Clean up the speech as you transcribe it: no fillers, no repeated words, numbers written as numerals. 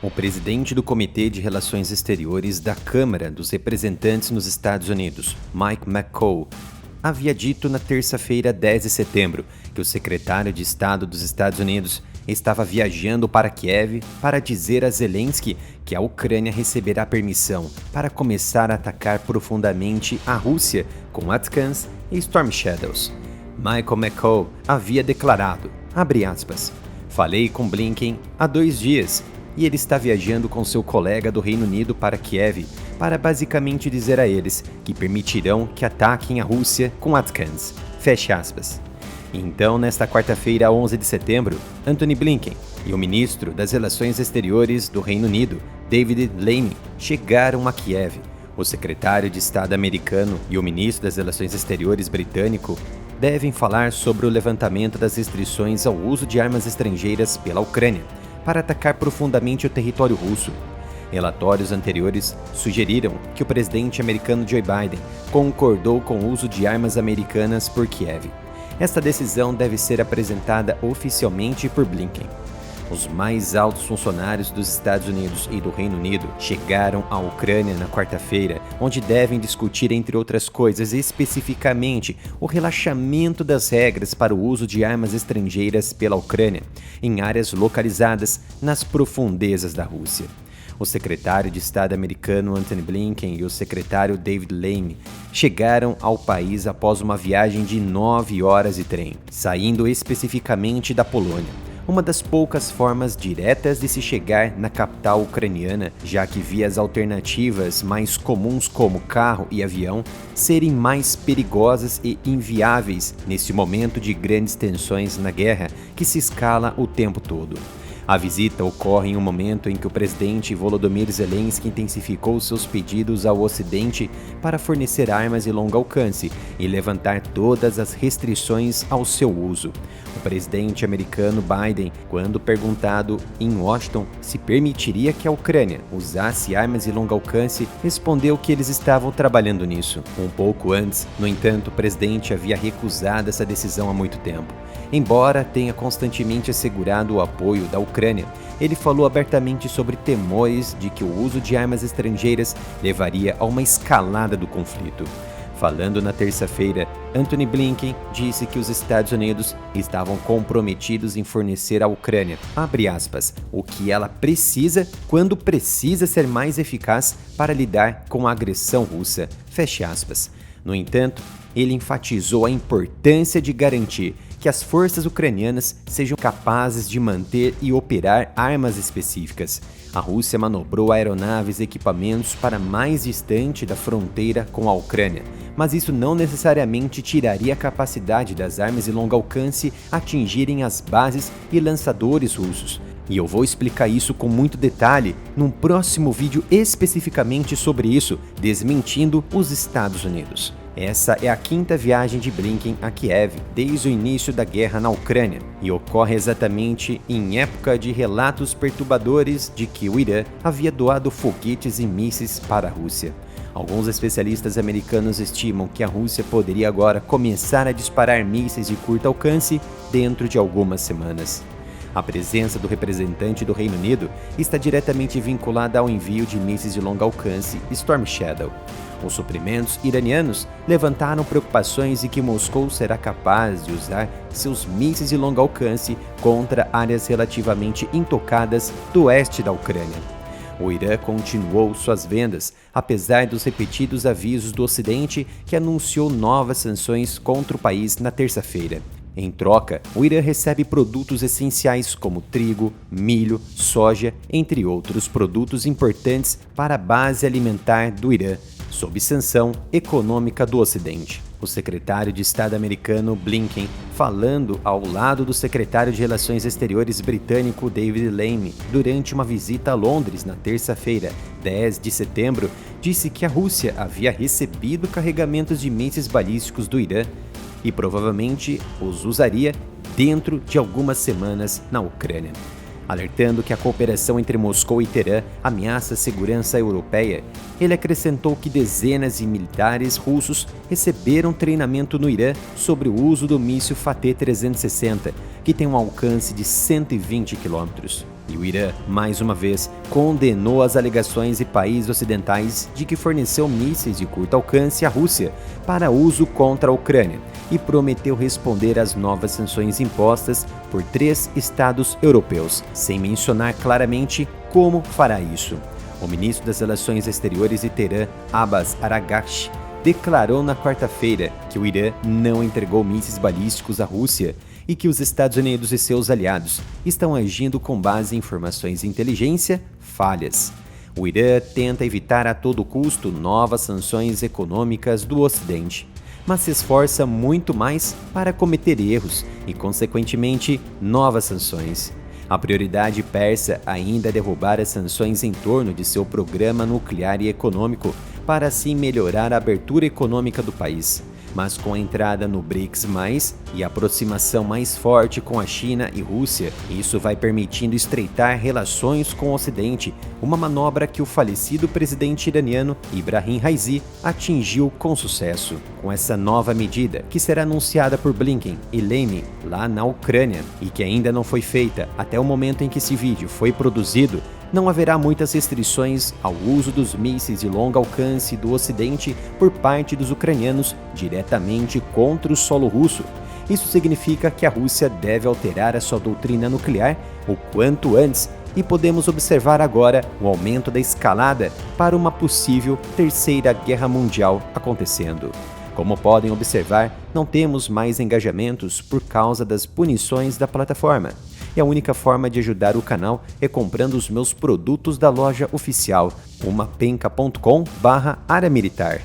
O presidente do Comitê de Relações Exteriores da Câmara dos Representantes nos Estados Unidos, Mike McCaul, havia dito na terça-feira, 10 de setembro, que o secretário de Estado dos Estados Unidos estava viajando para Kiev para dizer a Zelensky que a Ucrânia receberá permissão para começar a atacar profundamente a Rússia com ATACMS e Storm Shadows. Michael McCaul havia declarado, abre aspas, falei com Blinken há 2 dias e ele está viajando com seu colega do Reino Unido para Kiev para basicamente dizer a eles que permitirão que ataquem a Rússia com ATACMS. Fecha aspas. Então, nesta quarta-feira, 11 de setembro, Antony Blinken e o ministro das Relações Exteriores do Reino Unido, David Lammy, chegaram a Kiev. O secretário de Estado americano e o ministro das Relações Exteriores britânico devem falar sobre o levantamento das restrições ao uso de armas estrangeiras pela Ucrânia para atacar profundamente o território russo. Relatórios anteriores sugeriram que o presidente americano Joe Biden concordou com o uso de armas americanas por Kiev. Esta decisão deve ser apresentada oficialmente por Blinken. Os mais altos funcionários dos Estados Unidos e do Reino Unido chegaram à Ucrânia na quarta-feira, onde devem discutir, entre outras coisas, especificamente o relaxamento das regras para o uso de armas estrangeiras pela Ucrânia, em áreas localizadas nas profundezas da Rússia. O secretário de Estado americano Antony Blinken e o secretário David Lammy chegaram ao país após uma viagem de 9 horas de trem, saindo especificamente da Polônia, uma das poucas formas diretas de se chegar na capital ucraniana, já que vias alternativas mais comuns como carro e avião serem mais perigosas e inviáveis nesse momento de grandes tensões na guerra que se escala o tempo todo. A visita ocorre em um momento em que o presidente Volodymyr Zelensky intensificou seus pedidos ao Ocidente para fornecer armas de longo alcance e levantar todas as restrições ao seu uso. O presidente americano Biden, quando perguntado em Washington se permitiria que a Ucrânia usasse armas de longo alcance, respondeu que eles estavam trabalhando nisso. Um pouco antes, no entanto, o presidente havia recusado essa decisão há muito tempo. Embora tenha constantemente assegurado o apoio da Ucrânia, ele falou abertamente sobre temores de que o uso de armas estrangeiras levaria a uma escalada do conflito. Falando na terça-feira, Antony Blinken disse que os Estados Unidos estavam comprometidos em fornecer à Ucrânia, abre aspas, o que ela precisa quando precisa ser mais eficaz para lidar com a agressão russa, fecha aspas. No entanto, ele enfatizou a importância de garantir que as forças ucranianas sejam capazes de manter e operar armas específicas. A Rússia manobrou aeronaves e equipamentos para mais distante da fronteira com a Ucrânia, mas isso não necessariamente tiraria a capacidade das armas de longo alcance atingirem as bases e lançadores russos. E eu vou explicar isso com muito detalhe num próximo vídeo especificamente sobre isso, desmentindo os Estados Unidos. Essa é a 5ª viagem de Blinken a Kiev desde o início da guerra na Ucrânia e ocorre exatamente em época de relatos perturbadores de que o Irã havia doado foguetes e mísseis para a Rússia. Alguns especialistas americanos estimam que a Rússia poderia agora começar a disparar mísseis de curto alcance dentro de algumas semanas. A presença do representante do Reino Unido está diretamente vinculada ao envio de mísseis de longo alcance Storm Shadow. Os suprimentos iranianos levantaram preocupações de que Moscou será capaz de usar seus mísseis de longo alcance contra áreas relativamente intocadas do oeste da Ucrânia. O Irã continuou suas vendas, apesar dos repetidos avisos do Ocidente que anunciou novas sanções contra o país na terça-feira. Em troca, o Irã recebe produtos essenciais como trigo, milho, soja, entre outros produtos importantes para a base alimentar do Irã, sob sanção econômica do Ocidente. O secretário de Estado americano Blinken, falando ao lado do secretário de Relações Exteriores britânico David Lammy durante uma visita a Londres na terça-feira, 10 de setembro, disse que a Rússia havia recebido carregamentos de mísseis balísticos do Irã e provavelmente os usaria dentro de algumas semanas na Ucrânia. Alertando que a cooperação entre Moscou e Teherã ameaça a segurança europeia, ele acrescentou que dezenas de militares russos receberam treinamento no Irã sobre o uso do míssil Fateh 360, que tem um alcance de 120 km. E o Irã, mais uma vez, condenou as alegações de países ocidentais de que forneceu mísseis de curto alcance à Rússia para uso contra a Ucrânia e prometeu responder às novas sanções impostas por 3 estados europeus, sem mencionar claramente como fará isso. O ministro das Relações Exteriores de Teherã, Abbas Araghchi, declarou na quarta-feira que o Irã não entregou mísseis balísticos à Rússia e que os Estados Unidos e seus aliados estão agindo com base em informações de inteligência falhas. O Irã tenta evitar a todo custo novas sanções econômicas do Ocidente, mas se esforça muito mais para cometer erros e, consequentemente, novas sanções. A prioridade persa ainda é derrubar as sanções em torno de seu programa nuclear e econômico para assim melhorar a abertura econômica do país. Mas com a entrada no BRICS+, e a aproximação mais forte com a China e Rússia, isso vai permitindo estreitar relações com o Ocidente, uma manobra que o falecido presidente iraniano Ibrahim Raisi atingiu com sucesso. Com essa nova medida, que será anunciada por Blinken e Lane lá na Ucrânia, e que ainda não foi feita até o momento em que esse vídeo foi produzido, não haverá muitas restrições ao uso dos mísseis de longo alcance do Ocidente por parte dos ucranianos diretamente contra o solo russo. Isso significa que a Rússia deve alterar a sua doutrina nuclear o quanto antes e podemos observar agora o aumento da escalada para uma possível terceira guerra mundial acontecendo. Como podem observar, não temos mais engajamentos por causa das punições da plataforma. E a única forma de ajudar o canal é comprando os meus produtos da loja oficial, umapenca.com/área militar.